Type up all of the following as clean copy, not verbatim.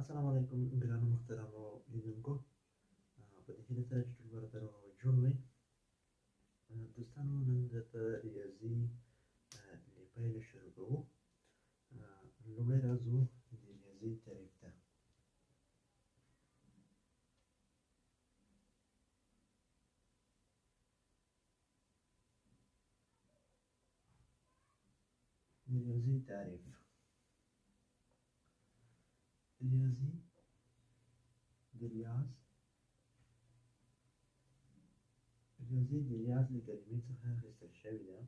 السلام علیکم ګرانو محترمو لیدونکو. په دې هیله سره چې ټول به راته روغ او جوړ وئ. دوستانو، نن درته ریاضي له پیله شروع کوو. لومړی راځو د ریاضي تعریف ته. ریاضي تعریف: ریاضي د ریاض له کلمې څخه اخیستل شوې ده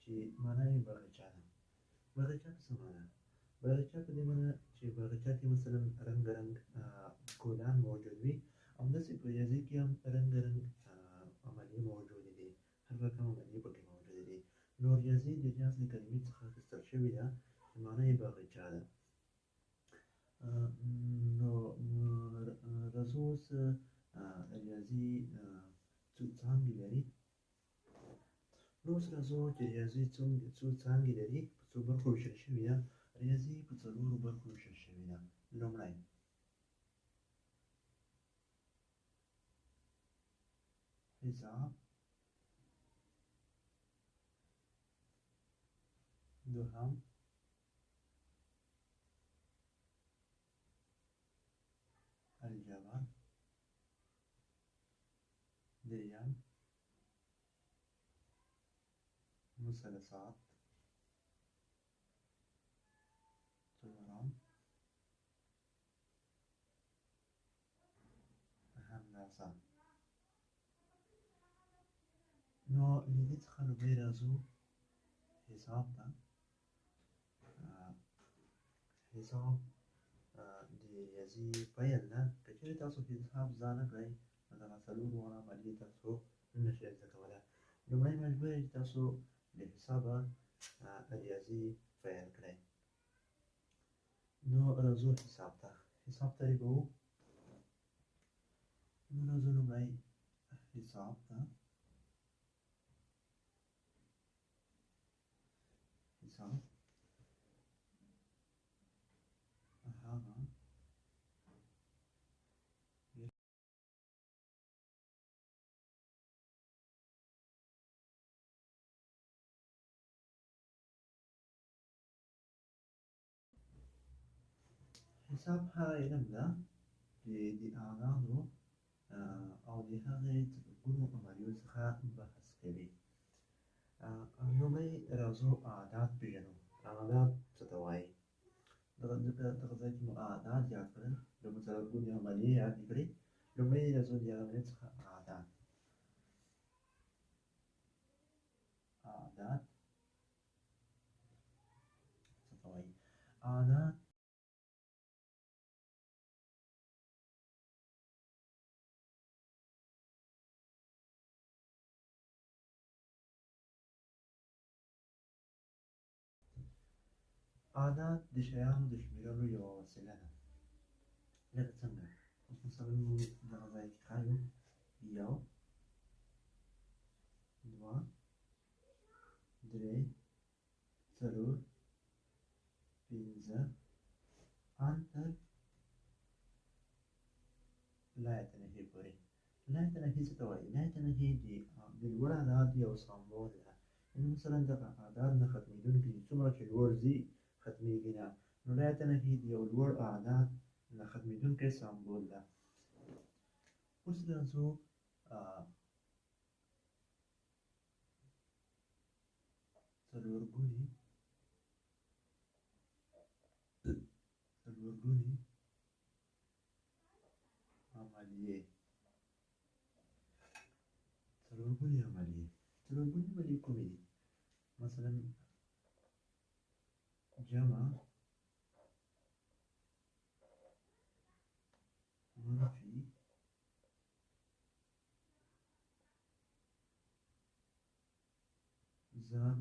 چې معنا یې باغچه ده. باغچه په څه معنا؟ باغچه په دې معنا چې باغچه کې مثلا رنګارنګ ګلان موجود وي، همداسې په ریاضي کې هم رنګارنګ عملیې موجودې دي، هر رقم عملیې پکې موجودې دي. نو ریاضي د ریاض له کلمې څخه اخیستل شوې ده چې معنا یې باغچه ده. نو راځو اوس ریاضي څو څانګې لري. نو اوس راځو چې ریاضي څو څانګې لري، په څو برخو ویشل شوې ده. ریاضي په څلورو برخو ویشل شوې ده. لومړی حساب، دوهم الجبر، دریم مثلثات، څلورم هندسه. نو له دې څخه لومړی راځو حساب ته. حساب د ریاضي پیل ده. که چېرې تاسو حساب زده نه کړئ نو دغه څلور واړه عملیې تاسو نه شئ زده کولی. لومړی مجبور یئ چې تاسو له حسابه ریاضي پیل کړئ. نو راځو حساب ته. حساب تعریفوو. نو راځو لومړی حساب ته. حساب هغه حساب هغه علم ده چې د اعدادو او د هغې څرګونو عملیو څخه بحث کوي. لومړی راځو اعداد پېژنو. اعداد څه ته وایي؟ دغه ځای کې مو اعداد یاد کړل، بیا مو څرګونې عملیې یادې کړې. لومړی راځو د هغې څخه اعداد. اعداد څه ته وایي؟ اعداد د شیانو د شمېرلو یوه وسیله ده. لکه څنګه؟ اوس مثلا موږ دغه ځای کې ښایو 1 2 3 4 5 ان تر لایته نهې پورې. لایته نهې څه ته وایي؟ لایته نهې د لوړ عدد یو سمبول ده. یعنې مثلا دغه اعداد نه ختمېدونکي دي، څومره چې لوړ ځي ختمېږي نه. نو لایته نهې د یو لوړ اعداد نه ختمېدونکی سمبول ده. اوس راځو څلورګونې عملیې. څلورګونې عملیې کومې دي؟ مثلا جمع، منفي، ضرب،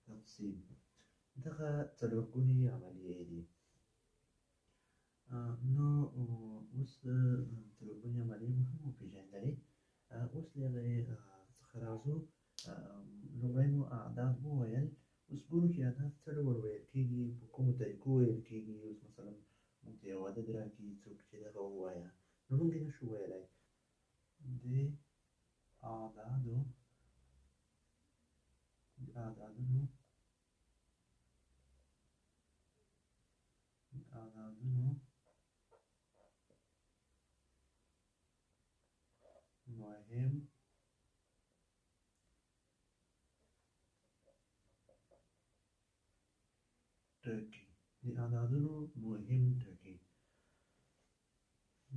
تقسیم. دغه څلورګونې عملیې دي. نو اوس څلورګونې عملیې مو هم وپېژندلې. اوس له هغې څخه راځو لومړی نو اعداد وویل، اوس ګورو چې اعداد څه ډول ویل کېږي، په کومو طریقو ویل کېږي. اوس مثلا موږ ته یو عدد راکړي څوک چې دغه ووایه، نو موږ یې نشو ویلی. د اعدادونو مهم ټکي. د اعدادونو مهم ټکي.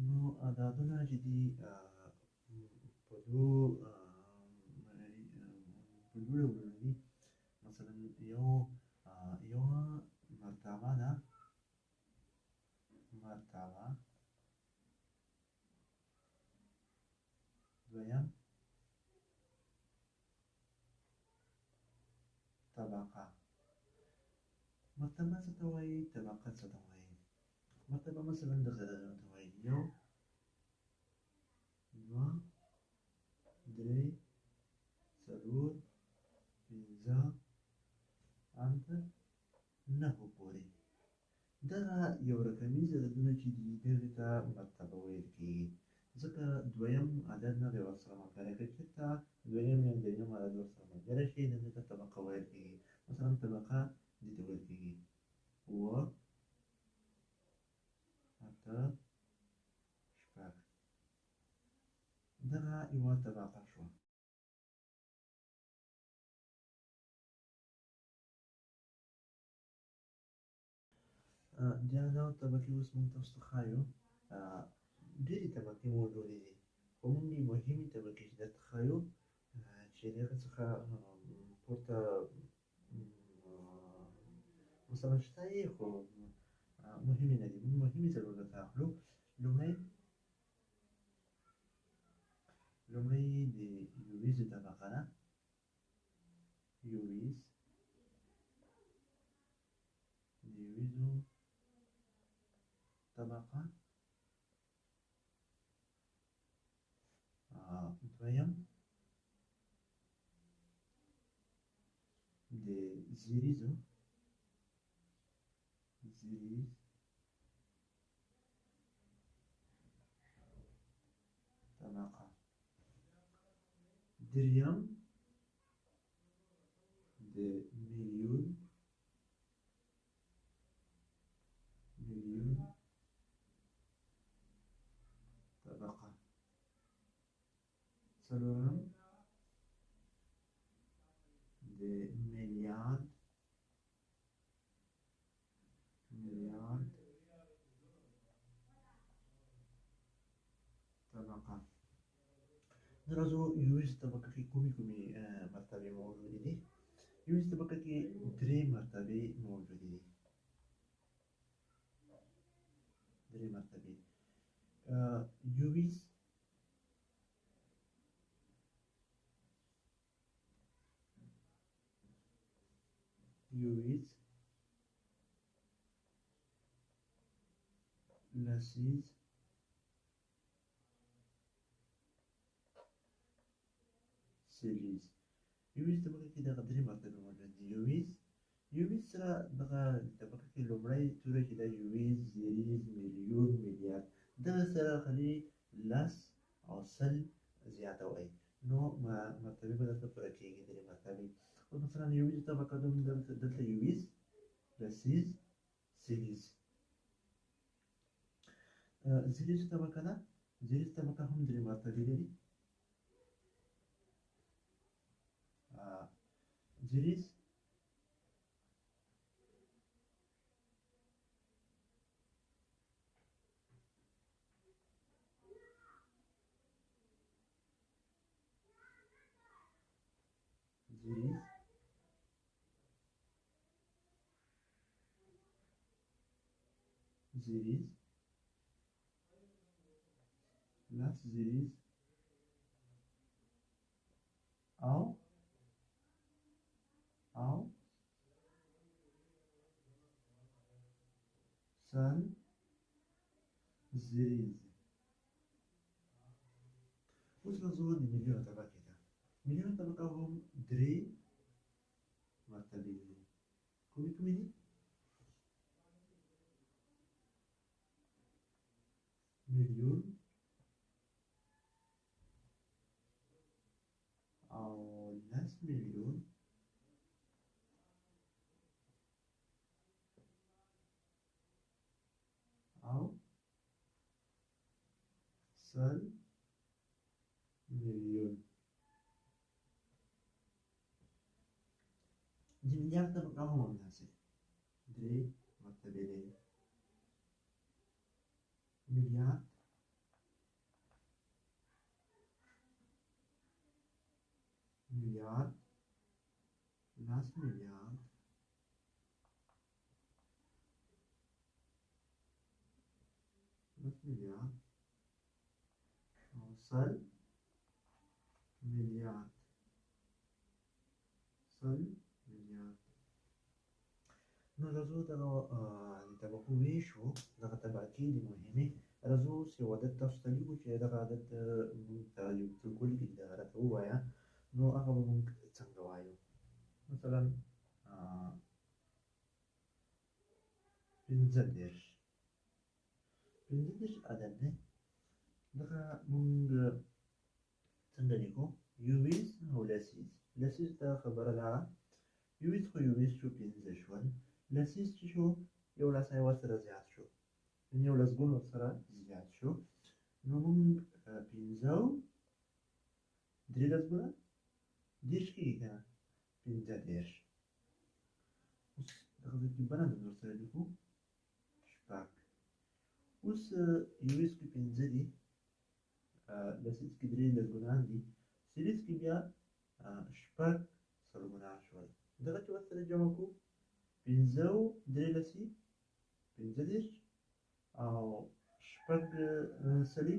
نو اعدادونه چې دي په دوه ډولونه دي. مثلا یوه مرتبه ده، دویم طبقه. مرتبه څه ته وایي، طبقه څه ته وایي. مرتبه مثلا دغه ته وایي 1 2 3 4 5 8 9 پورې. دغه یو رقمیز عددونه چې دي دغې ته مرتبه ویل کېږي، ځکه دویم عدد نه دی ورسره ملګری. که چېرته دویم یا درېیم عدد ورسره ملګری شي، دغې ته طبقه ویل کېږي. مثلا طبقه دې ته ویل کېږي 7 8 6. دغه یوه طبقه شوه. د اعدادو طبقې اوس موږ تاسو ته ښایو. ډېرې طبقې موجودې دي، خو موږ یې مهمې طبقې چې درته ښایو، چې د هغه څخه پورته مثلا شته یې، خو مهمې نه دي. موږ مهمې څلور درته اخلو. لومړی د یویزو طبقه ده. یویزو طبقه. دویم د زیریزو طبقه. دریم د میلیون طبقه. څلورم د میلیارد طبقه. راځو یویزو طبقه کې کومې مرتبې موجودې دي. یویزو طبقه کې 3 مرتبې موجودې دي. 3 مرتبې. یویز لسیز سیلیز. یویز طبقه کې دغه 3 مرتبې موجود دي. یویز سره دغه طبقه کې لومړی توری چې ده یویز، زیریز، میلیون، میلیارد، دغه سره خالي 10 او 100 زیاته وایي. نو مرتبې به درته پوره کېږي، 3 مرتبې. اوس مثلا یویزو طبقه ده، دلته یویز، لسیز، سیلیز. زیریزو طبقه ده. زیریزو طبقه هم 3 مرتبې لري. زیریز زیریز لس زیریز او سل زیریز. اوس راځو د میلیون طبقې ته. میلیون طبقه هم 3 مرتبه کومي دي مليون او لس مليون او سل مليون دي مليار ته په کومه مناسب درې مرتبه دی مليار مليار لس مليار لس مليار او سل مليار سل مليار نو راځو دغه ویشو دغه طبقې دي مهمې راځو یو عدد تاسو ته لیکو چې دغه عدد موږ ته یو څوک ولیکي دغه راته ووایه نو هغه به موږ څنګه وایو مثلا پنځه دېرش عدد دی دغه موږ څنګه لیکو یوویشت او لسیز ته خبره ده یوویشت خو یوویشت شو پنځه شول لسیز چې شو یو لسی ورسره زیات شو یو لسګون ورسره زیات شو نو موږ پنځه او درې لسګونه دېرش کېږي که نه پنځه دېرش اوس دغه ترکیبونه د ورسره لیکو شپږ اوس یوویشت کې پنځه دي لسیز کې درې لسګونان دي سلیز کې بیا شپږ سلګونان شول دغه چې ورسره جمع کړو پنځه او درې لسي پنځه دېرش او شپږ سلي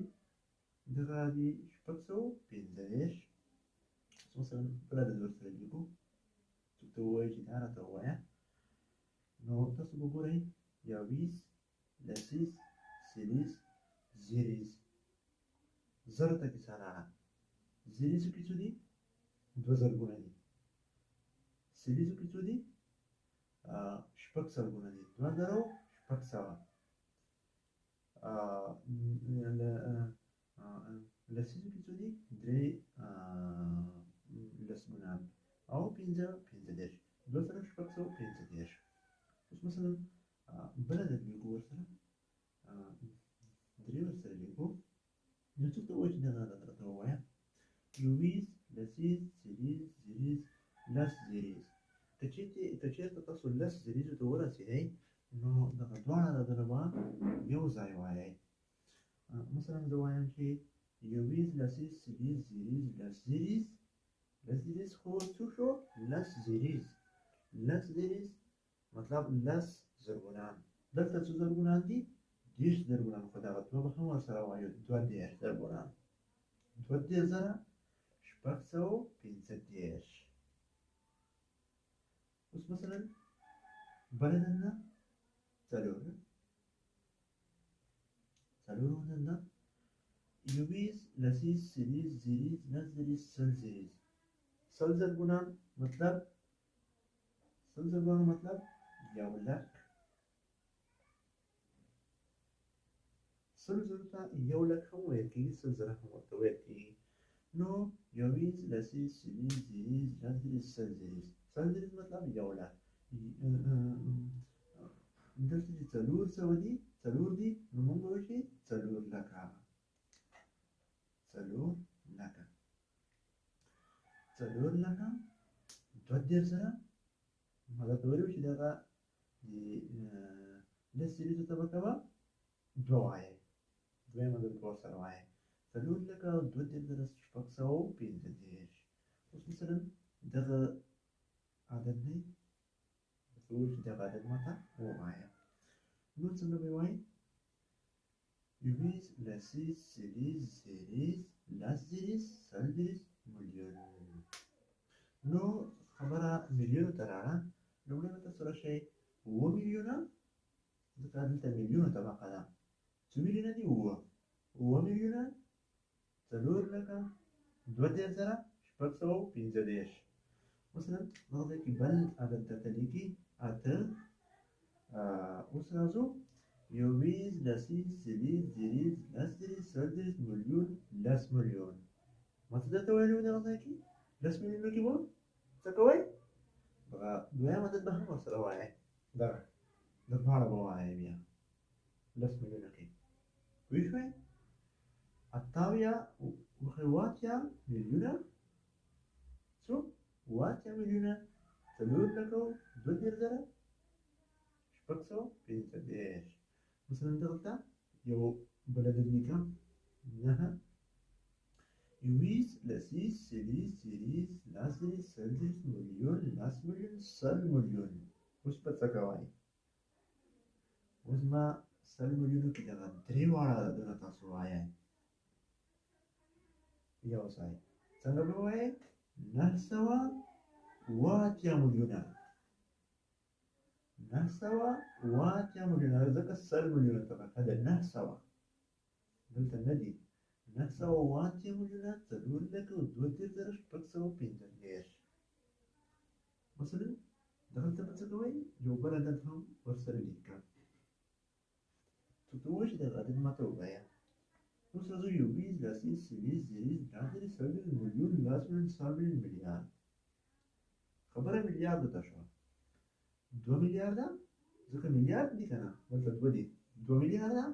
دغه دي شپږ سوه پنځه دېرش مثلا بله عدد ورسره لیکو څوک ته ووایي چې دا راته ووایه نو تاسو به ګورئ یوویشت لسیز سلیز زیریز زرو ته کیسه راغله زیریزو کې څو دي دوه زرګونه دي سلیزو کې څو دي شپږ سلګونه دي دوه زره شپږ سوه لسیزو کې څو دي درې لسګونان او پنځه دېرش دوه زره شپږ سوه پنځه دېرش اوس مثلا بل عدد لیکو ورسره درې ورسره لیکو نو څوک ته ووایي چې دغه عدد راته ووایه یوویشت لسیز سلیز زیریز لس زیریز که چېرته تاسو لس زیریزو ته ورسېدئ نو دغه دواړه عددونه به یو ځای وایئ مثلا زه وایم چې یوویشت لسیز سلیز زیریز لس زیریز خو څو شو لس زیریز مطلب لس زرګونان دلته څو زرګونان دي دېرش زرګونان خو دغه دوه به هم ورسره وایو دوه دېرش زرګونان دوه دېرش زره شپږ سوه پنځه دېرش اوس مثلا بل عدد ده څلور عدد ده یوویشت لسیز سلیز زیریز لس زیریز سل زرګونان مطلب یو لک سل زرو ته یو لک هم ویل کېږي سل زره هم ورته ویل کېږي نو یوویشت لسیز سلیز زیریز لس زیریز سل زیریز مطلب یو لک دلته چې څلور دي نو موږ به وایو چې څلور لکه دوه دېرش زره ما درته ویلي وو چې دغه لس زیریزو طبقه به دوه وایئ دویم عدد به ورسره وایئ څلور لکه دوه دېرش زره شپږ سوه پنځه دېرش اوس مثلا دغه عدد دی درته وویل چې دغه عدد ماته ووایه نو څنګه به یې وایئ یوویشت لسیز سلیز زیریز لس زیریز سل زیریز ملیون نو خبره میلیونو ته راغله لومړی به تاسو راشئ اووه میلیونه ځکه دلته میلیونو طبقه ده څو میلیونه دي اووه میلیونه څلور لکه دوه دېرش زره شپږ سوه پنځه دېرش مثلا دغه کې بل عدد درته لیکي اته اوس راځو یوویشت لسیز څلوېښت دېرش لس دېرش څلدېرش میلیون لس میلیون ما څه درته ویلي وو دغه ځای کې لس میلیونو کې به څه کوئ دغه دویم عدد به هم ورسره وایئ دغه د دواړه به وایئ بیا لس میلیونو کې پوه شوئ اتاویا واتیا میلیونه څو واتیا میلیونه څلور لکه دوه دېرش زره شپږ سوه پنځه دېرش مثلا دلته یو بله عدد لیکم نهه یوویشت لسیز څلوېښت دېرش لس دېرش څلدېرش میلیون لس میلیون سل میلیون اوس به څه کوئ اوس به سل میلیونو کې دغه درې واړه عددونه تاسو وایئ یو ځای څنګه به وایئ نهه سوه اوه اتیا میلیونه نهه سوه اوه اتیا میلیونه ځکه سل میلیونه طبقه ده نهه سوه دلته نه دي نهه سوه اوه اتیا میلیونه څلور لکه دوه دېرش زره شپږ سوه پنځه دېرش مثلا دغلته به څه کوئ یو بل عدد هم ورسره لیکم څوک وایي چې دغه عدد ماته ووایه اوس راځو یوویشت لسیز څلوېښت دېرش نهه دېرش څلوېښت میلیون لس میلیون سل میلیون میلیارد خبره میلیاردو ته شوه دوه میلیارده ځکه میلیارد دي که نه دلته دوه دي دوه میلیارده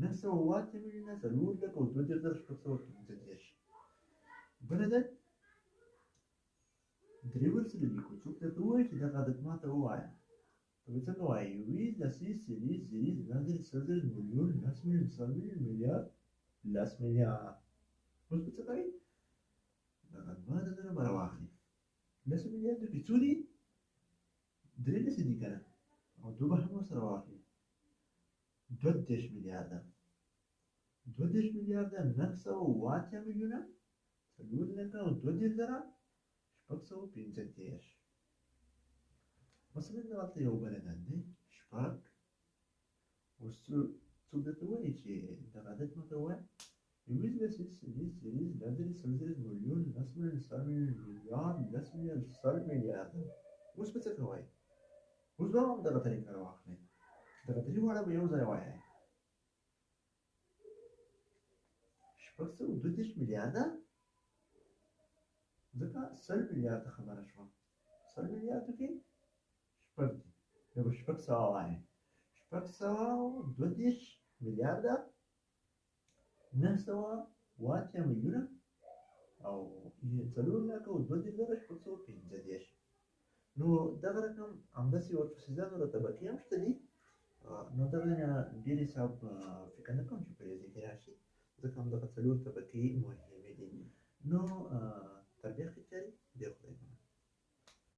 نهه سوه اوه اتیا میلیونه څلور لکه دوه دېرش زره شپږ سوه پنځه دېرش بل عدد درې ورسره لیکو څوک درته ووایي چې دغه عدد ماته ووایه ته به څنګه وایې یوویشت لسیز څلوېښت دېرش نهه دېرش څلدېرش میلیون لس میلیون سل میلیون میلیارد لس میلیارد اوس به څه کوئ دغه دوه عددونه به راواخلئ لسو میلیاردو کې څو دي درې لسې دي که نه او دوه به هم ورسره واخلئ دوه دېرش میلیارده دوه دېرش میلیارده نهه سوه اوه اتیا میلیونه څلور لکه او دوه دېرش زره شپږ سوه پنځه دېرش مثلا دلته یو بل عدد دی شپږ اوس څوک درته وایي چې دغه عدد ماته ووایه یوویشت لسیز څلوېښت دېرش نهه دېرش څلدېرش میلیون لس میلیون سل میلیون میلیارد لس میلیون سل میلیارده اوس به څه کوئ اوس به هم دغه طریقه راواخلئ دغه درې واړه به یو ځای وایئ شپږ سوه دوه دېرش میلیارده ځکه سل میلیارده خبره شوه سل میلیاردو کې شپږ دي بیا به شپږ سوه وایئ شپږ سوه دوه دېرش میلیارده نهه سوه اوه اتیا میلیونه او څلور لکه او دوه دېرش زره شپږ سوه پنځه دېرش نو دغه رقم همداسې ورپسې ځان نوره طبقې هم شته دي نو دغه نه ډېر حساب فکر نه کوم چې په یو ځای کې راشي ځکه همدغه څلور طبقې مهمې دي نو